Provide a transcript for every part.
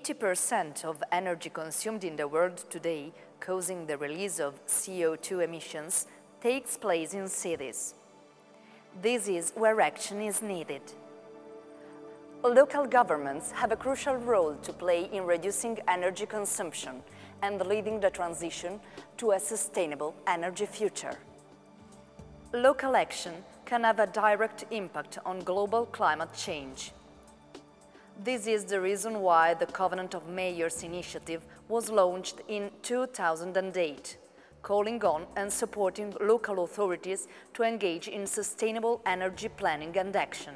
80% of energy consumed in the world today, causing the release of CO2 emissions, takes place in cities. This is where action is needed. Local governments have a crucial role to play in reducing energy consumption and leading the transition to a sustainable energy future. Local action can have a direct impact on global climate change. This is the reason why the Covenant of Mayors initiative was launched in 2008, calling on and supporting local authorities to engage in sustainable energy planning and action.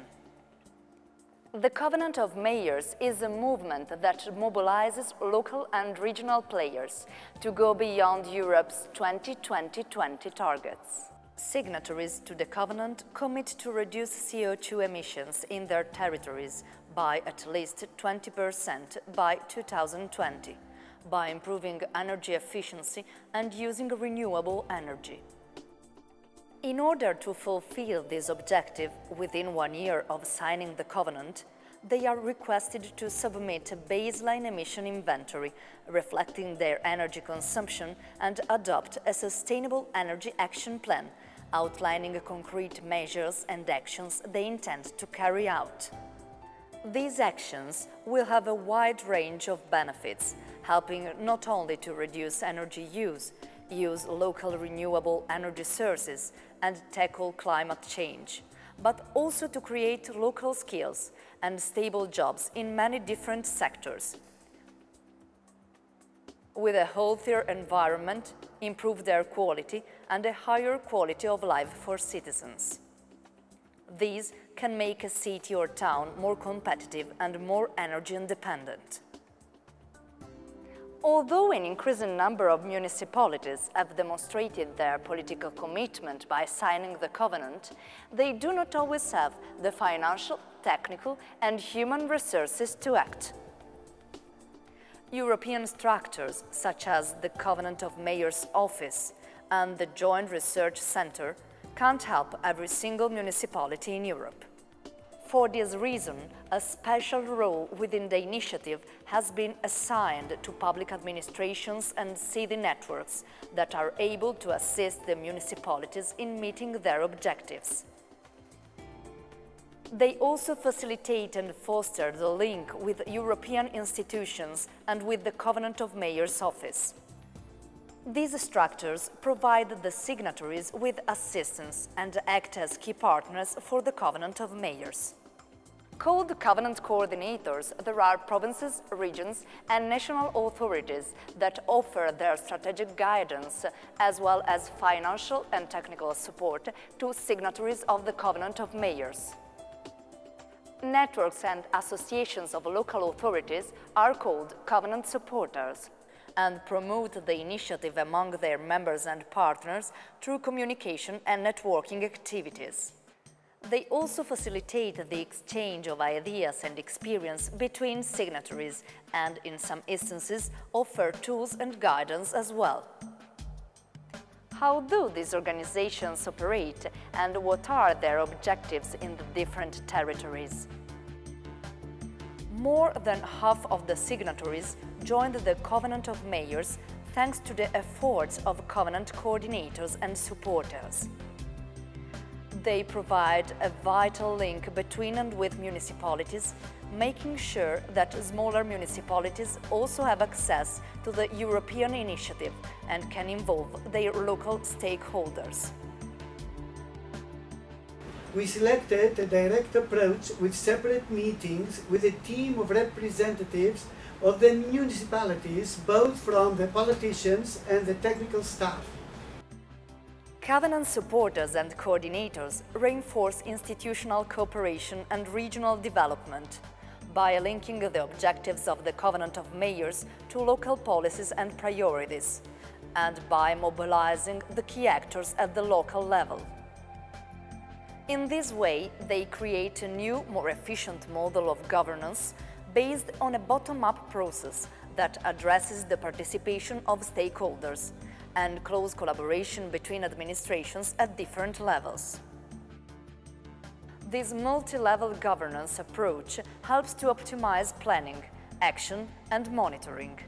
The Covenant of Mayors is a movement that mobilizes local and regional players to go beyond Europe's 2020 targets. Signatories to the Covenant commit to reduce CO2 emissions in their territories by at least 20% by 2020, by improving energy efficiency and using renewable energy. In order to fulfill this objective within 1 year of signing the Covenant, they are requested to submit a baseline emission inventory reflecting their energy consumption and adopt a sustainable energy action plan, outlining concrete measures and actions they intend to carry out. These actions will have a wide range of benefits, helping not only to reduce energy use local renewable energy sources, and tackle climate change, but also to create local skills and stable jobs in many different sectors, with a healthier environment, improve their quality, and a higher quality of life for citizens. These can make a city or town more competitive and more energy independent. Although an increasing number of municipalities have demonstrated their political commitment by signing the Covenant, they do not always have the financial, technical, and human resources to act. European structures such as the Covenant of Mayors Office and the Joint Research Centre can't help every single municipality in Europe. For this reason, a special role within the initiative has been assigned to public administrations and city networks that are able to assist the municipalities in meeting their objectives. They also facilitate and foster the link with European institutions and with the Covenant of Mayors Office. These structures provide the signatories with assistance and act as key partners for the Covenant of Mayors. Called Covenant Coordinators, there are provinces, regions, and national authorities that offer their strategic guidance as well as financial and technical support to signatories of the Covenant of Mayors. Networks and associations of local authorities are called Covenant Supporters and promote the initiative among their members and partners through communication and networking activities. They also facilitate the exchange of ideas and experience between signatories and, in some instances, offer tools and guidance as well. How do these organizations operate and what are their objectives in the different territories? More than half of the signatories joined the Covenant of Mayors thanks to the efforts of Covenant coordinators and supporters. They provide a vital link between and with municipalities, making sure that smaller municipalities also have access to the European initiative and can involve their local stakeholders. We selected a direct approach with separate meetings with a team of representatives of the municipalities, both from the politicians and the technical staff. Covenant supporters and coordinators reinforce institutional cooperation and regional development by linking the objectives of the Covenant of Mayors to local policies and priorities, and by mobilizing the key actors at the local level. In this way, they create a new, more efficient model of governance based on a bottom-up process that addresses the participation of stakeholders and close collaboration between administrations at different levels. This multi-level governance approach helps to optimize planning, action and monitoring.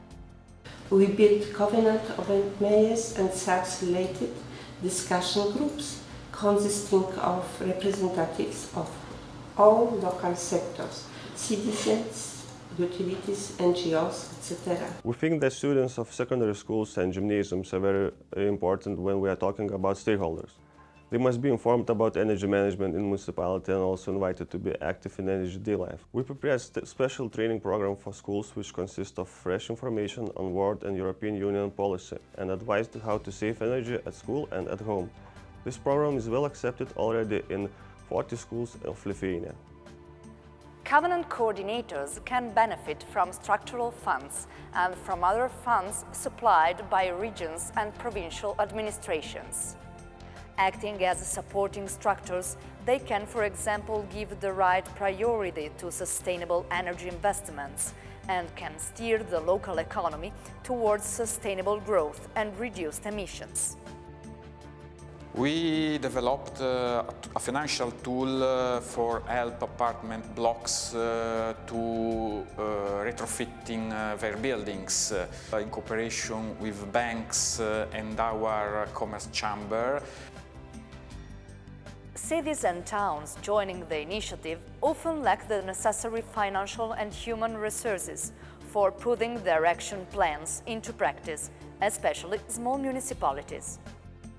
We built Covenant of Mayors and such-related discussion groups consisting of representatives of all local sectors, citizens, utilities, NGOs, etc. We think that students of secondary schools and gymnasiums are very important when we are talking about stakeholders. They must be informed about energy management in municipality and also invited to be active in energy day life. We prepared a special training program for schools which consists of fresh information on world and European Union policy and advised how to save energy at school and at home. This program is well accepted already in 40 schools of Lithuania. Covenant coordinators can benefit from structural funds and from other funds supplied by regions and provincial administrations. Acting as supporting structures, they can, for example, give the right priority to sustainable energy investments and can steer the local economy towards sustainable growth and reduced emissions. We developed a financial tool for help apartment blocks to retrofitting their buildings in cooperation with banks and our commerce chamber. Cities and towns joining the initiative often lack the necessary financial and human resources for putting their action plans into practice, especially small municipalities.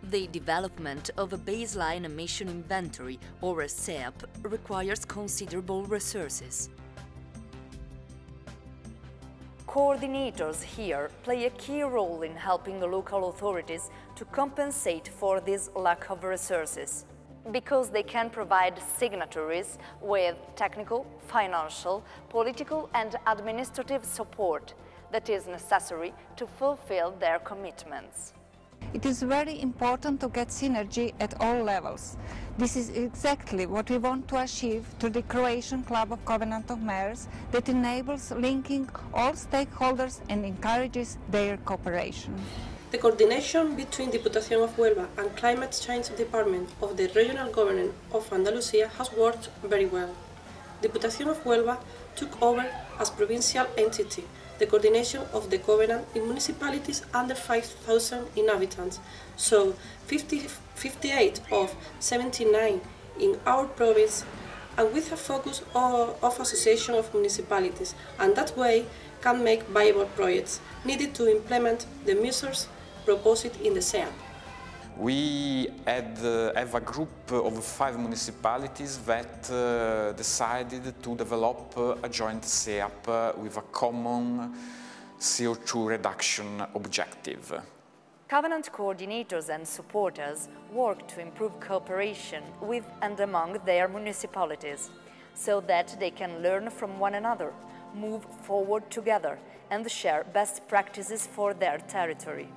The development of a baseline emission inventory or a SEAP requires considerable resources. Coordinators here play a key role in helping the local authorities to compensate for this lack of resources, because they can provide signatories with technical, financial, political and administrative support that is necessary to fulfill their commitments. It is very important to get synergy at all levels. This is exactly what we want to achieve through the Croatian Club of Covenant of Mayors that enables linking all stakeholders and encourages their cooperation. The coordination between Diputación of Huelva and Climate Change Department of the Regional Government of Andalusia has worked very well. Diputación of Huelva took over as provincial entity the coordination of the Covenant in municipalities under 5,000 inhabitants, so 58 of 79 in our province, and with a focus of association of municipalities, and that way can make viable projects needed to implement the measures proposed in the SEAP. We have a group of 5 municipalities that decided to develop a joint SEAP with a common CO2 reduction objective. Covenant coordinators and supporters work to improve cooperation with and among their municipalities, so that they can learn from one another, move forward together and share best practices for their territory.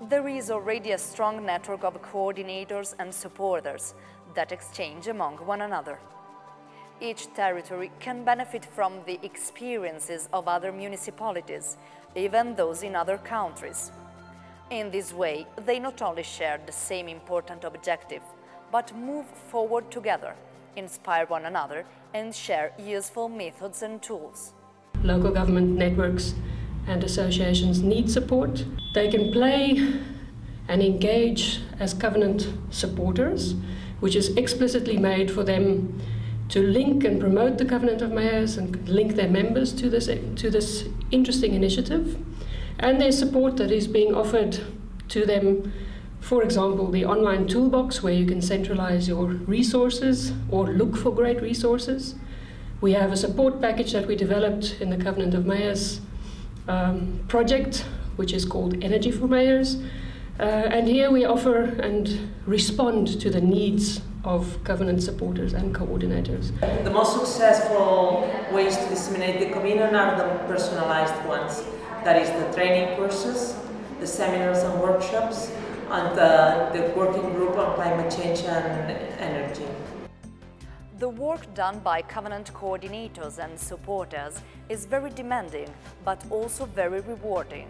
There is already a strong network of coordinators and supporters that exchange among one another. Each territory can benefit from the experiences of other municipalities, even those in other countries. In this way, they not only share the same important objective, but move forward together, inspire one another, and share useful methods and tools. Local government networks and associations need support. They can play and engage as Covenant supporters, which is explicitly made for them to link and promote the Covenant of Mayors and link their members to this interesting initiative. And there's support that is being offered to them, for example, the online toolbox where you can centralize your resources or look for great resources. We have a support package that we developed in the Covenant of Mayors project, which is called Energy for Mayors. And here we offer and respond to the needs of Covenant supporters and coordinators. The most successful ways to disseminate the Covenant are the personalized ones. That is the training courses, the seminars and workshops, and the working group on climate change and energy. The work done by Covenant coordinators and supporters is very demanding, but also very rewarding.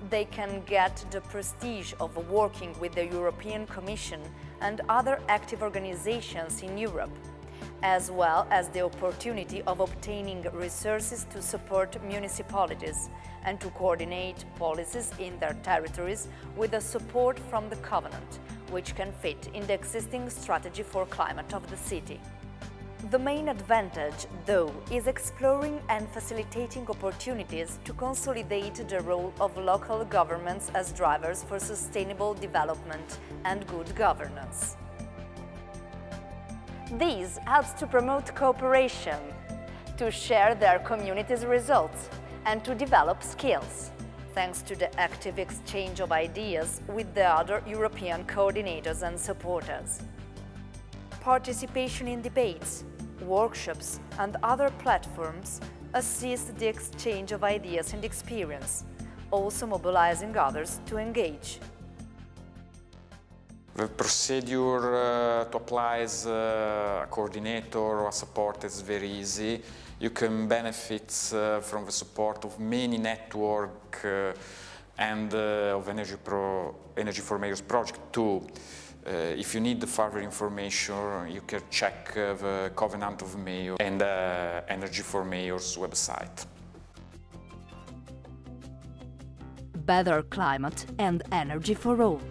They can get the prestige of working with the European Commission and other active organizations in Europe, as well as the opportunity of obtaining resources to support municipalities and to coordinate policies in their territories with the support from the Covenant, which can fit in the existing strategy for climate of the city. The main advantage, though, is exploring and facilitating opportunities to consolidate the role of local governments as drivers for sustainable development and good governance. This helps to promote cooperation, to share their community's results, and to develop skills, thanks to the active exchange of ideas with the other European coordinators and supporters. Participation in debates, workshops, and other platforms assist the exchange of ideas and experience, also mobilizing others to engage. The procedure to apply as a coordinator or a support is very easy. You can benefit from the support of many networks and of Energy for Mayors project too. If you need further information, you can check the Covenant of Mayors and Energy for Mayors website. Better climate and energy for all.